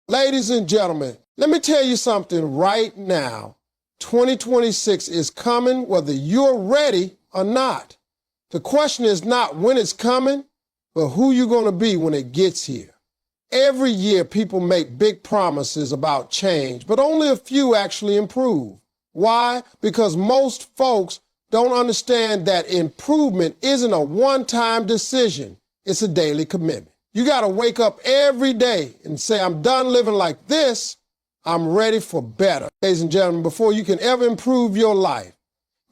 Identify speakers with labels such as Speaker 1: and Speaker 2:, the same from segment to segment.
Speaker 1: Ladies and gentlemen, let me tell you something right now. 2026 is coming whether you're ready or not. The question is not when it's coming, but who you're going to be when it gets here. Every year people make big promises about change, but only a few actually improve. Why? Because most folks don't understand that improvement isn't a one-time decision. It's a daily commitment. You got to wake up every day and say, I'm done living like this. I'm ready for better. Ladies and gentlemen, before you can ever improve your life,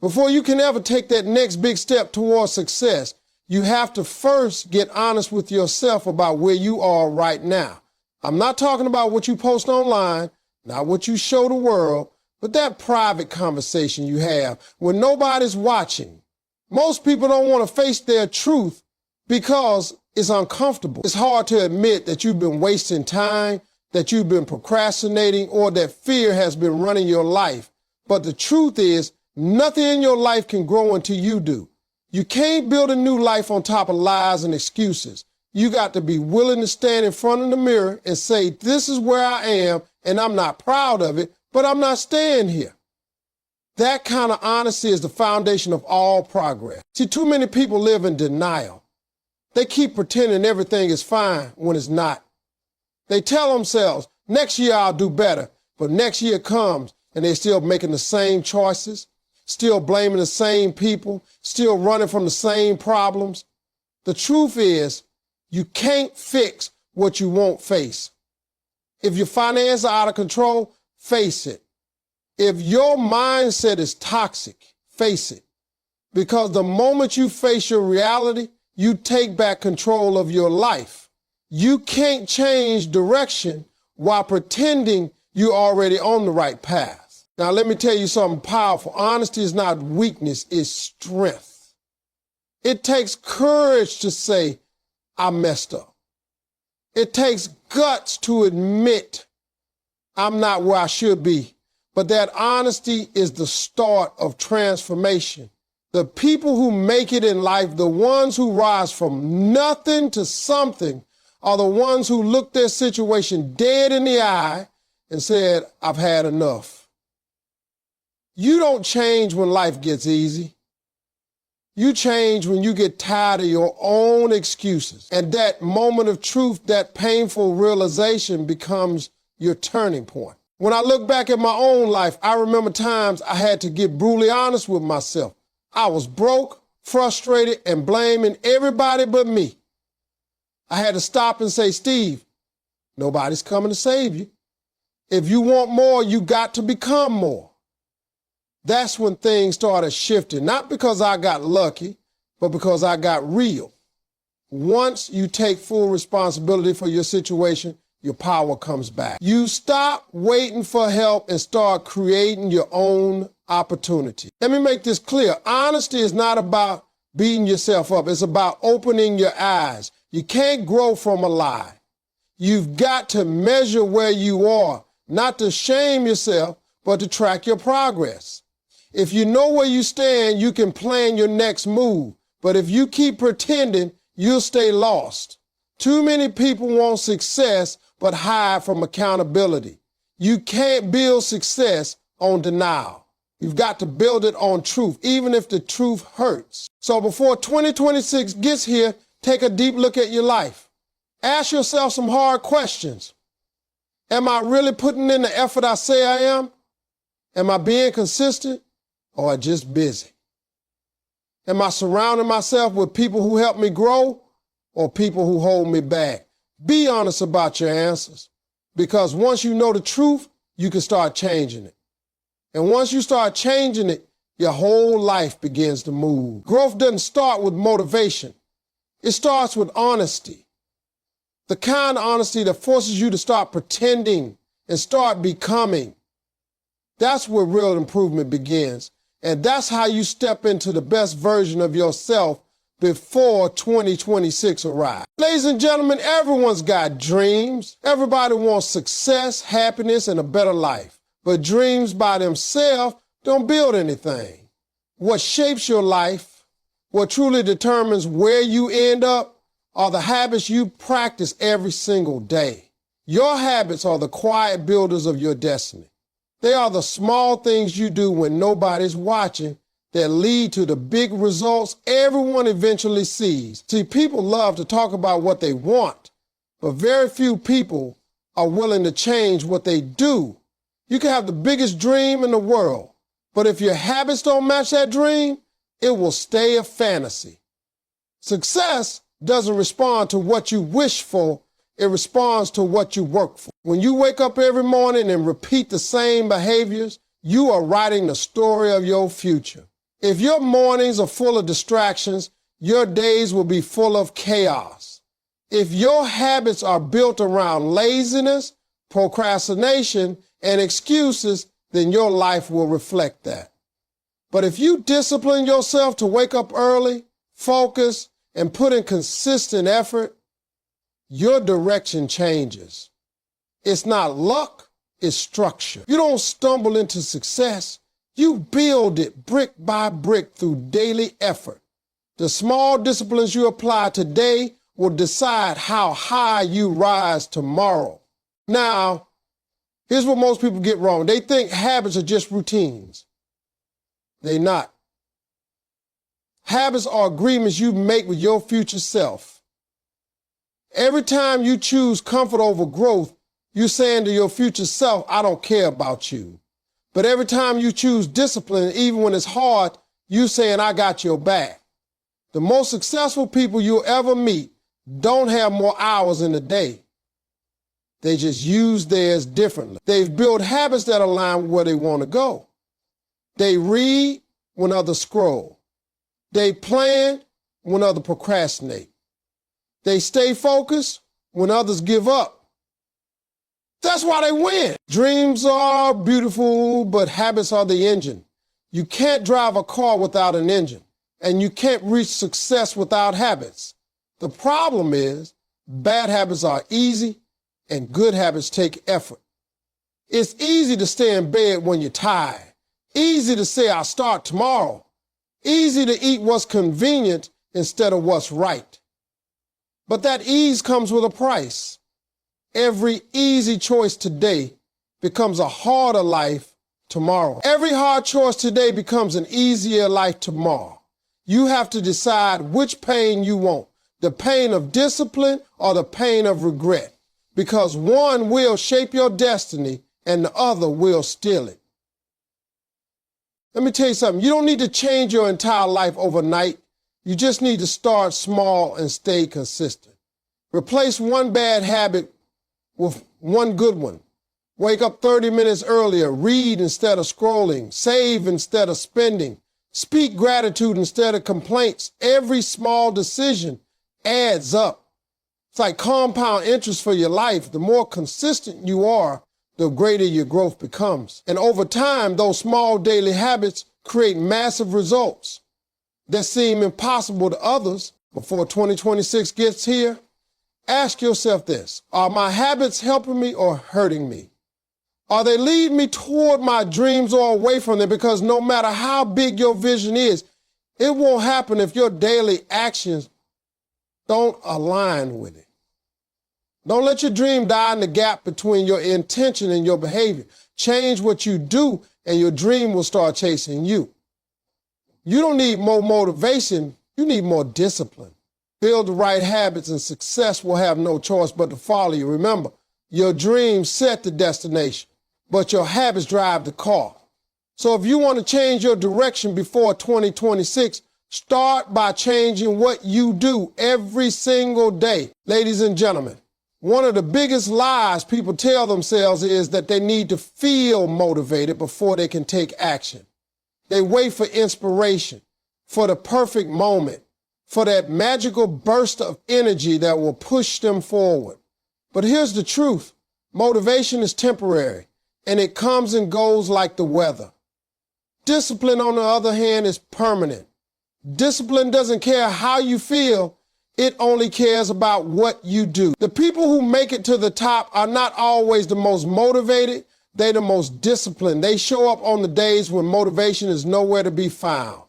Speaker 1: before you can ever take that next big step towards success, you have to first get honest with yourself about where you are right now. I'm not talking about what you post online, not what you show the world, but that private conversation you have when nobody's watching. Most people don't want to face their truth because it's uncomfortable. It's hard to admit that you've been wasting time, that you've been procrastinating, or that fear has been running your life. But the truth is, nothing in your life can grow until you do. You can't build a new life on top of lies and excuses. You got to be willing to stand in front of the mirror and say, this is where I am, and I'm not proud of it, but I'm not staying here. That kind of honesty is the foundation of all progress. See, too many people live in denial. They keep pretending everything is fine when it's not. They tell themselves, next year I'll do better, but next year comes and they're still making the same choices, still blaming the same people, still running from the same problems. The truth is, you can't fix what you won't face. If your finances are out of control, face it. If your mindset is toxic, face it. Because the moment you face your reality, you take back control of your life. You can't change direction while pretending you're already on the right path. Now, let me tell you something powerful. Honesty is not weakness, it's strength. It takes courage to say, I messed up. It takes guts to admit I'm not where I should be. But that honesty is the start of transformation. The people who make it in life, the ones who rise from nothing to something, are the ones who looked their situation dead in the eye and said, I've had enough. You don't change when life gets easy. You change when you get tired of your own excuses. And that moment of truth, that painful realization becomes your turning point. When I look back at my own life, I remember times I had to get brutally honest with myself. I was broke, frustrated, and blaming everybody but me. I had to stop and say, Steve, nobody's coming to save you. If you want more, you got to become more. That's when things started shifting, not because I got lucky, but because I got real. Once you take full responsibility for your situation, your power comes back. You stop waiting for help and start creating your own opportunity. Let me make this clear. Honesty is not about beating yourself up. It's about opening your eyes. You can't grow from a lie. You've got to measure where you are, not to shame yourself, but to track your progress. If you know where you stand, you can plan your next move. But if you keep pretending, you'll stay lost. Too many people want success, but hide from accountability. You can't build success on denial. You've got to build it on truth, even if the truth hurts. So before 2026 gets here, take a deep look at your life. Ask yourself some hard questions. Am I really putting in the effort I say I am? Am I being consistent or just busy? Am I surrounding myself with people who help me grow or people who hold me back? Be honest about your answers, because once you know the truth, you can start changing it. And once you start changing it, your whole life begins to move. Growth doesn't start with motivation. It starts with honesty. The kind of honesty that forces you to start pretending and start becoming. That's where real improvement begins. And that's how you step into the best version of yourself before 2026 arrives. Ladies and gentlemen, everyone's got dreams. Everybody wants success, happiness, and a better life. But dreams by themselves don't build anything. What shapes your life, what truly determines where you end up, are the habits you practice every single day. Your habits are the quiet builders of your destiny. They are the small things you do when nobody's watching that lead to the big results everyone eventually sees. See, people love to talk about what they want, but very few people are willing to change what they do. You can have the biggest dream in the world, but if your habits don't match that dream, it will stay a fantasy. Success doesn't respond to what you wish for, it responds to what you work for. When you wake up every morning and repeat the same behaviors, you are writing the story of your future. If your mornings are full of distractions, your days will be full of chaos. If your habits are built around laziness, procrastination, and excuses, then your life will reflect that. But if you discipline yourself to wake up early, focus, and put in consistent effort, your direction changes. It's not luck, it's structure. You don't stumble into success. You build it brick by brick through daily effort. The small disciplines you apply today will decide how high you rise tomorrow. Now, here's what most people get wrong. They think habits are just routines. They're not. Habits are agreements you make with your future self. Every time you choose comfort over growth, you're saying to your future self, I don't care about you. But every time you choose discipline, even when it's hard, you're saying, I got your back. The most successful people you'll ever meet don't have more hours in the day. They just use theirs differently. They've built habits that align with where they want to go. They read when others scroll. They plan when others procrastinate. They stay focused when others give up. That's why they win. Dreams are beautiful, but habits are the engine. You can't drive a car without an engine, and you can't reach success without habits. The problem is, bad habits are easy, and good habits take effort. It's easy to stay in bed when you're tired. Easy to say, I'll start tomorrow. Easy to eat what's convenient instead of what's right. But that ease comes with a price. Every easy choice today becomes a harder life tomorrow. Every hard choice today becomes an easier life tomorrow. You have to decide which pain you want, the pain of discipline or the pain of regret, because one will shape your destiny and the other will steal it. Let me tell you something. You don't need to change your entire life overnight. You just need to start small and stay consistent. Replace one bad habit with one good one. Wake up 30 minutes earlier, read instead of scrolling, save instead of spending, speak gratitude instead of complaints. Every small decision adds up. It's like compound interest for your life. The more consistent you are, the greater your growth becomes. And over time, those small daily habits create massive results that seem impossible to others. Before 2026 gets here, ask yourself this: are my habits helping me or hurting me? Are they leading me toward my dreams or away from them? Because no matter how big your vision is, it won't happen if your daily actions don't align with it. Don't let your dream die in the gap between your intention and your behavior. Change what you do and your dream will start chasing you. You don't need more motivation, you need more discipline. Build the right habits and success will have no choice but to follow you. Remember, your dreams set the destination, but your habits drive the car. So if you want to change your direction before 2026, start by changing what you do every single day. Ladies and gentlemen, one of the biggest lies people tell themselves is that they need to feel motivated before they can take action. They wait for inspiration, for the perfect moment, for that magical burst of energy that will push them forward. But here's the truth. Motivation is temporary, and it comes and goes like the weather. Discipline, on the other hand, is permanent. Discipline doesn't care how you feel. It only cares about what you do. The people who make it to the top are not always the most motivated. They're the most disciplined. They show up on the days when motivation is nowhere to be found.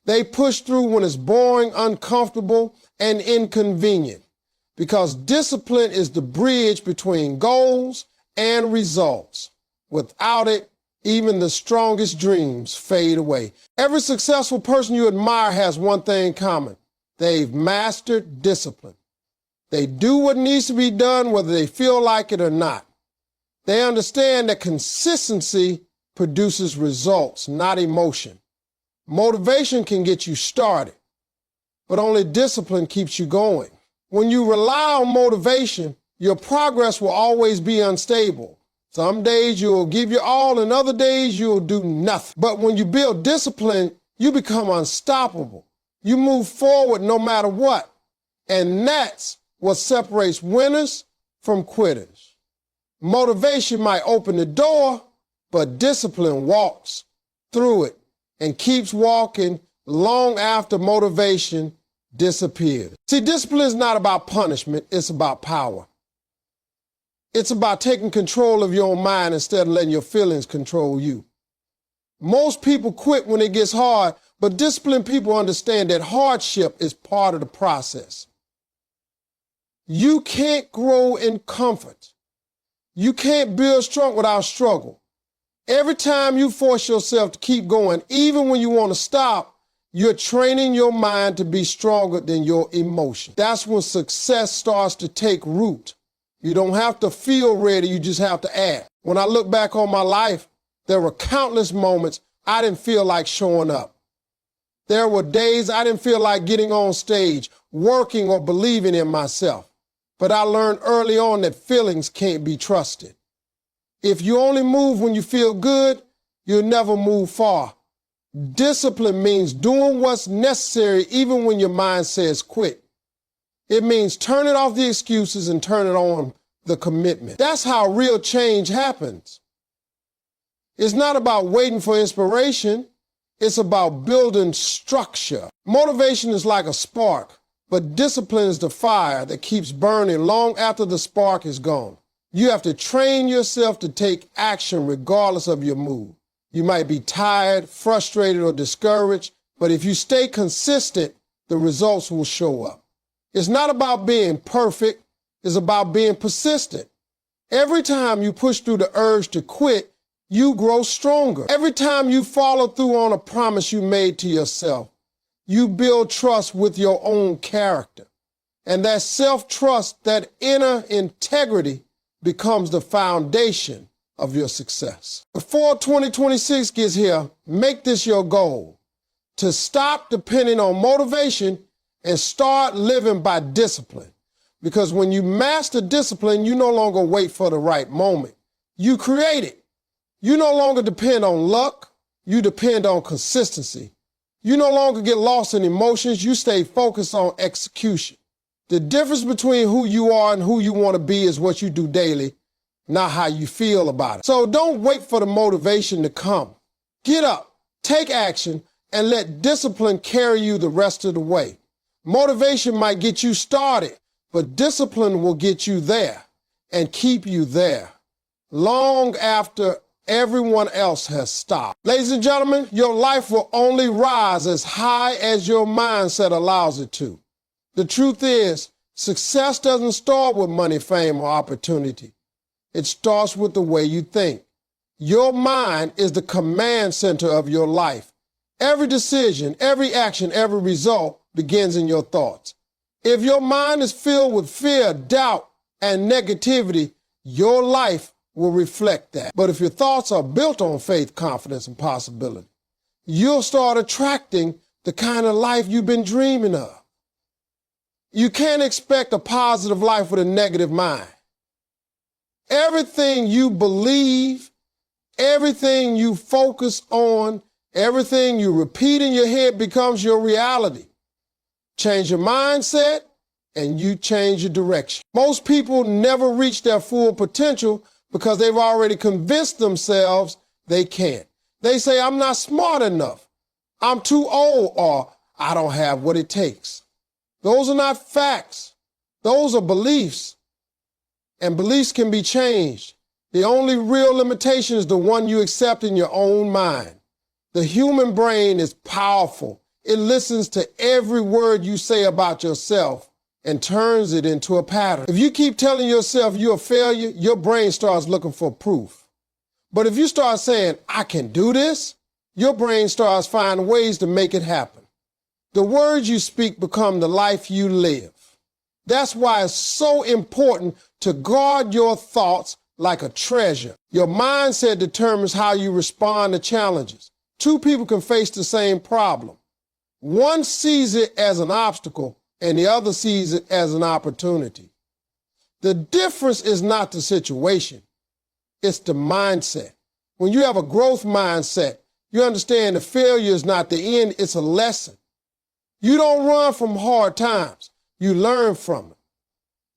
Speaker 1: They push through when it's boring, uncomfortable, and inconvenient. because discipline is the bridge between goals and results. Without it, even the strongest dreams fade away. Every successful person you admire has one thing in common. They've mastered discipline. They do what needs to be done whether they feel like it or not. They understand that consistency produces results, not emotion. Motivation can get you started, but only discipline keeps you going. When you rely on motivation, your progress will always be unstable. Some days you'll give your all and other days you'll do nothing. But when you build discipline, you become unstoppable. You move forward no matter what. And that's what separates winners from quitters. Motivation might open the door, but discipline walks through it and keeps walking long after motivation disappears. See, discipline is not about punishment, it's about power. It's about taking control of your own mind instead of letting your feelings control you. Most people quit when it gets hard, but disciplined people understand that hardship is part of the process. You can't grow in comfort. You can't build strength without struggle. Every time you force yourself to keep going, even when you want to stop, you're training your mind to be stronger than your emotion. That's when success starts to take root. You don't have to feel ready, you just have to act. When I look back on my life, there were countless moments I didn't feel like showing up. There were days I didn't feel like getting on stage, working or believing in myself. But I learned early on that feelings can't be trusted. If you only move when you feel good, you'll never move far. Discipline means doing what's necessary even when your mind says quit. It means turning off the excuses and turning on the commitment. That's how real change happens. It's not about waiting for inspiration. It's about building structure. Motivation is like a spark, but discipline is the fire that keeps burning long after the spark is gone. You have to train yourself to take action regardless of your mood. You might be tired, frustrated, or discouraged, but if you stay consistent, the results will show up. It's not about being perfect, it's about being persistent. Every time you push through the urge to quit, you grow stronger. Every time you follow through on a promise you made to yourself, you build trust with your own character. And that self-trust, that inner integrity, becomes the foundation of your success. Before 2026 gets here, make this your goal: to stop depending on motivation and start living by discipline. Because when you master discipline, you no longer wait for the right moment. You create it. You no longer depend on luck. You depend on consistency. You no longer get lost in emotions. You stay focused on execution. The difference between who you are and who you want to be is what you do daily, not how you feel about it. So don't wait for the motivation to come. Get up, take action, and let discipline carry you the rest of the way. Motivation might get you started, but discipline will get you there and keep you there long after everyone else has stopped. Ladies and gentlemen, your life will only rise as high as your mindset allows it to. The truth is, success doesn't start with money, fame, or opportunity. It starts with the way you think. Your mind is the command center of your life. Every decision, every action, every result begins in your thoughts. If your mind is filled with fear, doubt, and negativity, your life will reflect that. But if your thoughts are built on faith, confidence, and possibility, you'll start attracting the kind of life you've been dreaming of. You can't expect a positive life with a negative mind. Everything you believe, everything you focus on, everything you repeat in your head becomes your reality. Change your mindset and you change your direction. Most people never reach their full potential because they've already convinced themselves they can't. They say, I'm not smart enough, I'm too old, or I don't have what it takes. Those are not facts. Those are beliefs. And beliefs can be changed. The only real limitation is the one you accept in your own mind. The human brain is powerful. It listens to every word you say about yourself and turns it into a pattern. If you keep telling yourself you're a failure, your brain starts looking for proof. But if you start saying, I can do this, your brain starts finding ways to make it happen. The words you speak become the life you live. That's why it's so important to guard your thoughts like a treasure. Your mindset determines how you respond to challenges. Two people can face the same problem. One sees it as an obstacle and the other sees it as an opportunity. The difference is not the situation, it's the mindset. When you have a growth mindset, you understand that failure is not the end, it's a lesson. You don't run from hard times, you learn from it.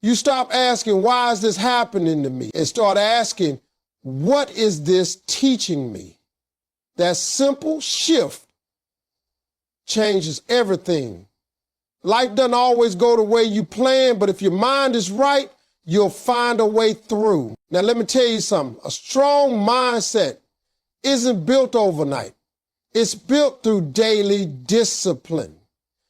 Speaker 1: You stop asking, why is this happening to me? And start asking, what is this teaching me? That simple shift changes everything. Life doesn't always go the way you plan, but if your mind is right, you'll find a way through. Now, let me tell you something. A strong mindset isn't built overnight. It's built through daily discipline.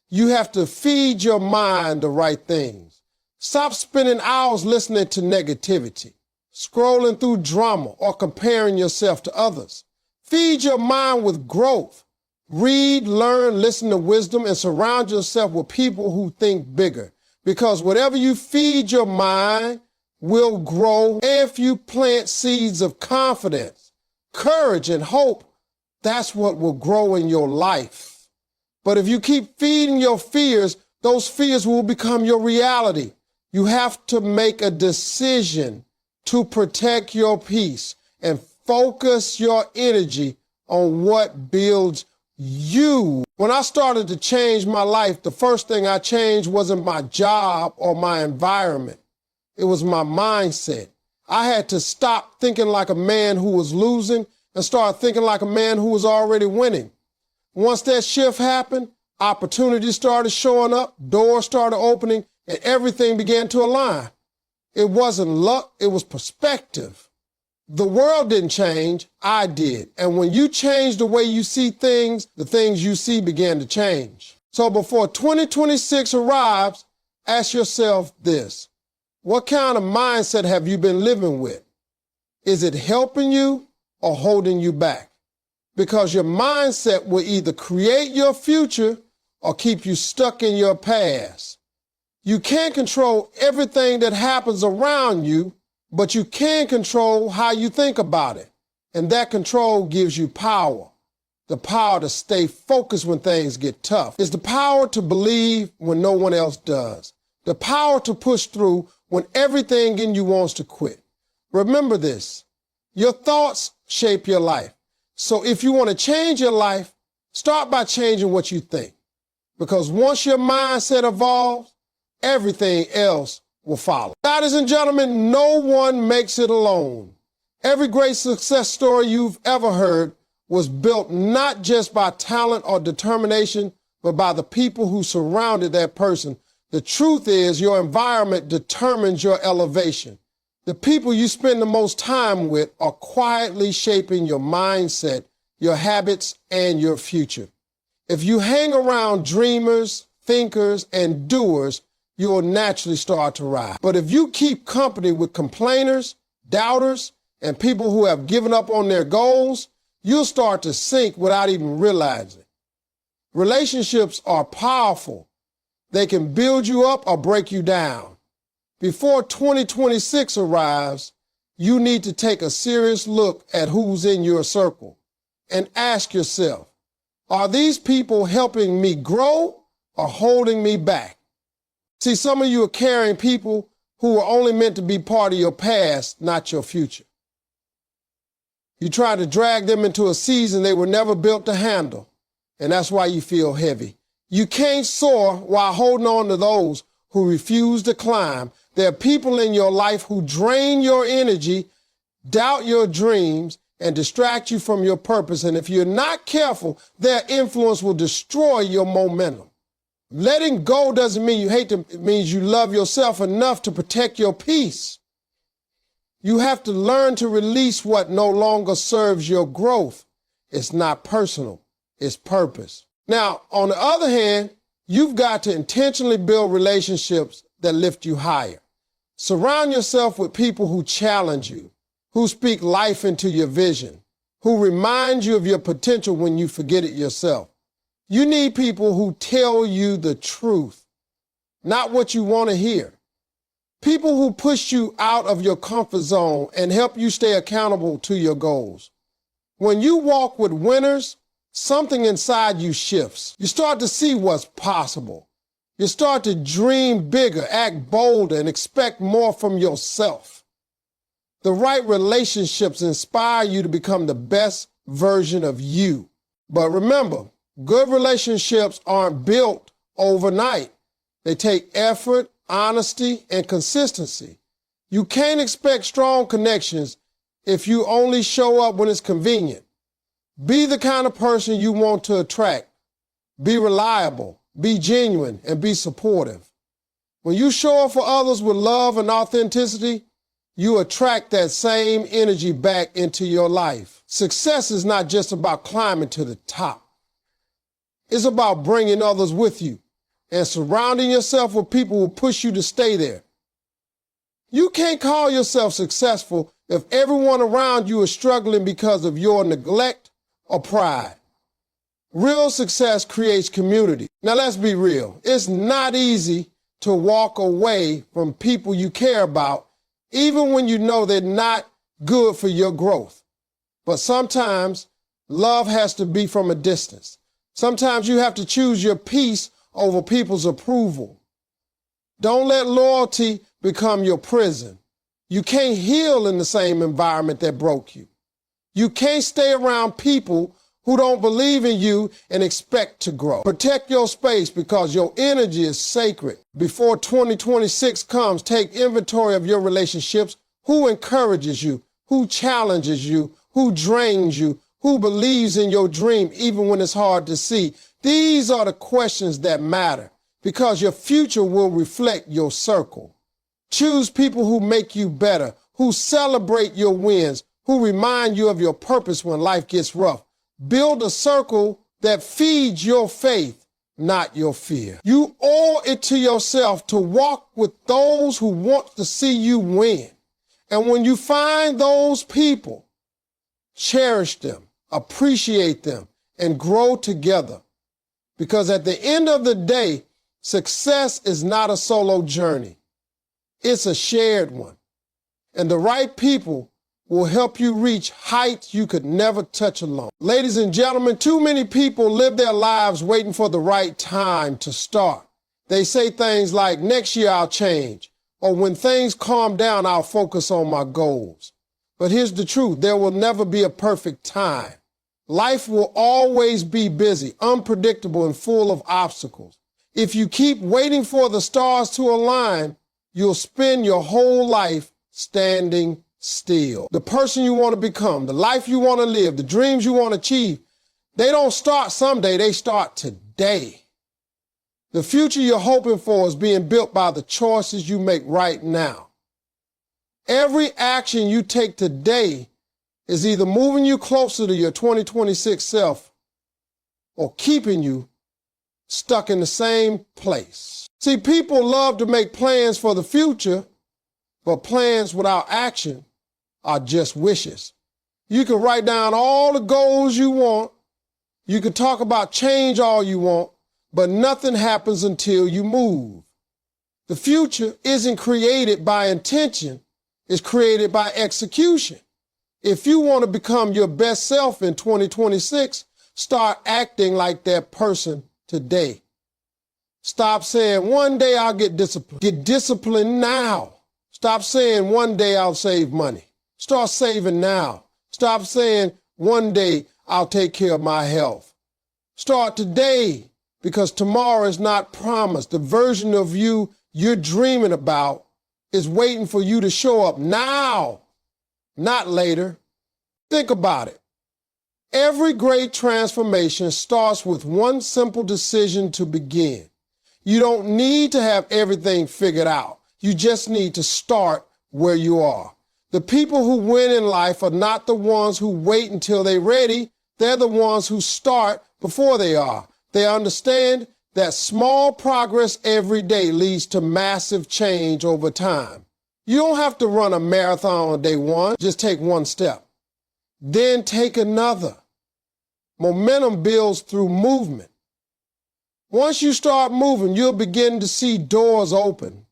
Speaker 1: You have to feed your mind the right things. Stop spending hours listening to negativity, scrolling through drama, or comparing yourself to others. Feed your mind with growth. Read, learn, listen to wisdom, and surround yourself with people who think bigger. Because whatever you feed your mind will grow. If you plant seeds of confidence, courage, and hope, that's what will grow in your life. But if you keep feeding your fears, those fears will become your reality. You have to make a decision to protect your peace and focus your energy on what builds you. When I started to change my life, the first thing I changed wasn't my job or my environment. It was my mindset. I had to stop thinking like a man who was losing and start thinking like a man who was already winning. Once that shift happened, opportunities started showing up, doors started opening, and everything began to align. It wasn't luck, it was perspective. The world didn't change, I did. And when you change the way you see things, the things you see began to change. So before 2026 arrives, ask yourself this. What kind of mindset have you been living with? Is it helping you or holding you back? Because your mindset will either create your future or keep you stuck in your past. You can't control everything that happens around you, but you can control how you think about it. And that control gives you power. The power to stay focused when things get tough. It's the power to believe when no one else does. The power to push through when everything in you wants to quit. Remember this, your thoughts shape your life. So if you want to change your life, start by changing what you think. Because once your mindset evolves, everything else will follow. Ladies and gentlemen, no one makes it alone. Every great success story you've ever heard was built not just by talent or determination, but by the people who surrounded that person. The truth is, your environment determines your elevation. The people you spend the most time with are quietly shaping your mindset, your habits, and your future. If you hang around dreamers, thinkers, and doers, you will naturally start to rise. But if you keep company with complainers, doubters, and people who have given up on their goals, you'll start to sink without even realizing. Relationships are powerful. They can build you up or break you down. Before 2026 arrives, you need to take a serious look at who's in your circle and ask yourself, are these people helping me grow or holding me back? See, some of you are carrying people who are only meant to be part of your past, not your future. You try to drag them into a season they were never built to handle, and that's why you feel heavy. You can't soar while holding on to those who refuse to climb. There are people in your life who drain your energy, doubt your dreams, and distract you from your purpose. And if you're not careful, their influence will destroy your momentum. Letting go doesn't mean you hate them. It means you love yourself enough to protect your peace. You have to learn to release what no longer serves your growth. It's not personal, it's purpose. Now, on the other hand, you've got to intentionally build relationships that lift you higher. Surround yourself with people who challenge you, who speak life into your vision, who remind you of your potential when you forget it yourself. You need people who tell you the truth, not what you want to hear. People who push you out of your comfort zone and help you stay accountable to your goals. When you walk with winners, something inside you shifts. You start to see what's possible. You start to dream bigger, act bolder, and expect more from yourself. The right relationships inspire you to become the best version of you. But remember, good relationships aren't built overnight. They take effort, honesty, and consistency. You can't expect strong connections if you only show up when it's convenient. Be the kind of person you want to attract. Be reliable, be genuine, and be supportive. When you show up for others with love and authenticity, you attract that same energy back into your life. Success is not just about climbing to the top. It's about bringing others with you and surrounding yourself with people who push you to stay there. You can't call yourself successful if everyone around you is struggling because of your neglect or pride. Real success creates community. Now let's be real. It's not easy to walk away from people you care about, even when you know they're not good for your growth. But sometimes love has to be from a distance. Sometimes you have to choose your peace over people's approval. Don't let loyalty become your prison. You can't heal in the same environment that broke you. You can't stay around people who don't believe in you and expect to grow. Protect your space because your energy is sacred. Before 2026 comes, take inventory of your relationships. Who encourages you? Who challenges you? Who drains you? Who believes in your dream even when it's hard to see? These are the questions that matter because your future will reflect your circle. Choose people who make you better, who celebrate your wins, who remind you of your purpose when life gets rough. Build a circle that feeds your faith, not your fear. You owe it to yourself to walk with those who want to see you win. And when you find those people, cherish them, appreciate them, and grow together. Because at the end of the day, success is not a solo journey. It's a shared one. And the right people will help you reach heights you could never touch alone. Ladies and gentlemen, too many people live their lives waiting for the right time to start. They say things like, next year I'll change, or when things calm down, I'll focus on my goals. But here's the truth, there will never be a perfect time. Life will always be busy, unpredictable, and full of obstacles. If you keep waiting for the stars to align, you'll spend your whole life standing still. The person you want to become, the life you want to live, the dreams you want to achieve, they don't start someday, they start today. The future you're hoping for is being built by the choices you make right now. Every action you take today is either moving you closer to your 2026 self or keeping you stuck in the same place. See, people love to make plans for the future, but plans without action are just wishes. You can write down all the goals you want. You can talk about change all you want, but nothing happens until you move. The future isn't created by intention. It's created by execution. If you want to become your best self in 2026, start acting like that person today. Stop saying, one day I'll get disciplined. Get disciplined now. Stop saying, one day I'll save money. Start saving now. Stop saying, one day I'll take care of my health. Start today because tomorrow is not promised. The version of you you're dreaming about is waiting for you to show up now, not later. Think about it. Every great transformation starts with one simple decision to begin. You don't need to have everything figured out. You just need to start where you are. The people who win in life are not the ones who wait until they're ready. They're the ones who start before they are. They understand that small progress every day leads to massive change over time. You don't have to run a marathon on day one. Just take one step. Then take another. Momentum builds through movement. Once you start moving, you'll begin to see doors open,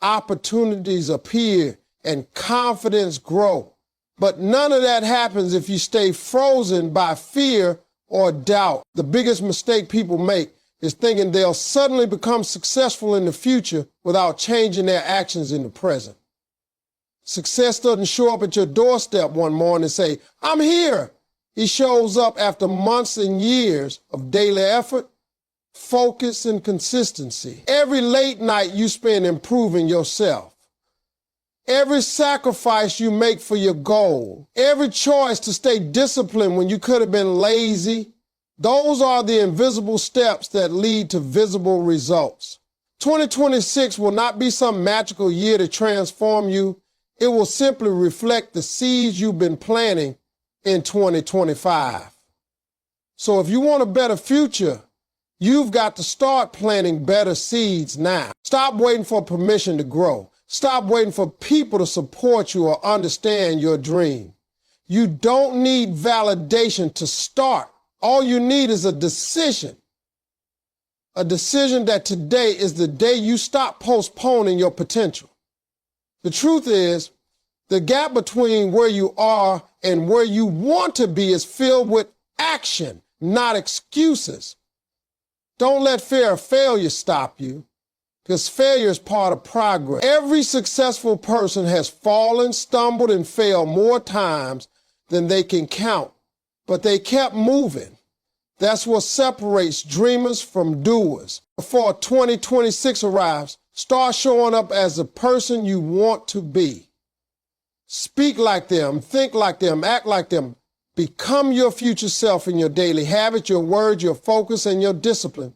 Speaker 1: opportunities appear, and confidence grow. But none of that happens if you stay frozen by fear or doubt. The biggest mistake people make is thinking they'll suddenly become successful in the future without changing their actions in the present. Success doesn't show up at your doorstep one morning and say, "I'm here." It shows up after months and years of daily effort, focus, and consistency. Every late night you spend improving yourself. Every sacrifice you make for your goal. Every choice to stay disciplined when you could have been lazy. Those are the invisible steps that lead to visible results. 2026 will not be some magical year to transform you. It will simply reflect the seeds you've been planting in 2025. So if you want a better future, you've got to start planting better seeds now. Stop waiting for permission to grow. Stop waiting for people to support you or understand your dream. You don't need validation to start. All you need is a decision. A decision that today is the day you stop postponing your potential. The truth is, the gap between where you are and where you want to be is filled with action, not excuses. Don't let fear of failure stop you, because failure is part of progress. Every successful person has fallen, stumbled, and failed more times than they can count, but they kept moving. That's what separates dreamers from doers. Before 2026 arrives, start showing up as the person you want to be. Speak like them, think like them, act like them. Become your future self in your daily habits, your words, your focus, and your discipline.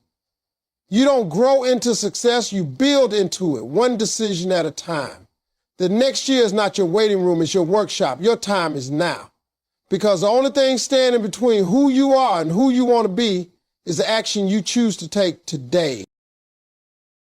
Speaker 1: You don't grow into success, you build into it, one decision at a time. The next year is not your waiting room, it's your workshop. Your time is now. Because the only thing standing between who you are and who you want to be is the action you choose to take today.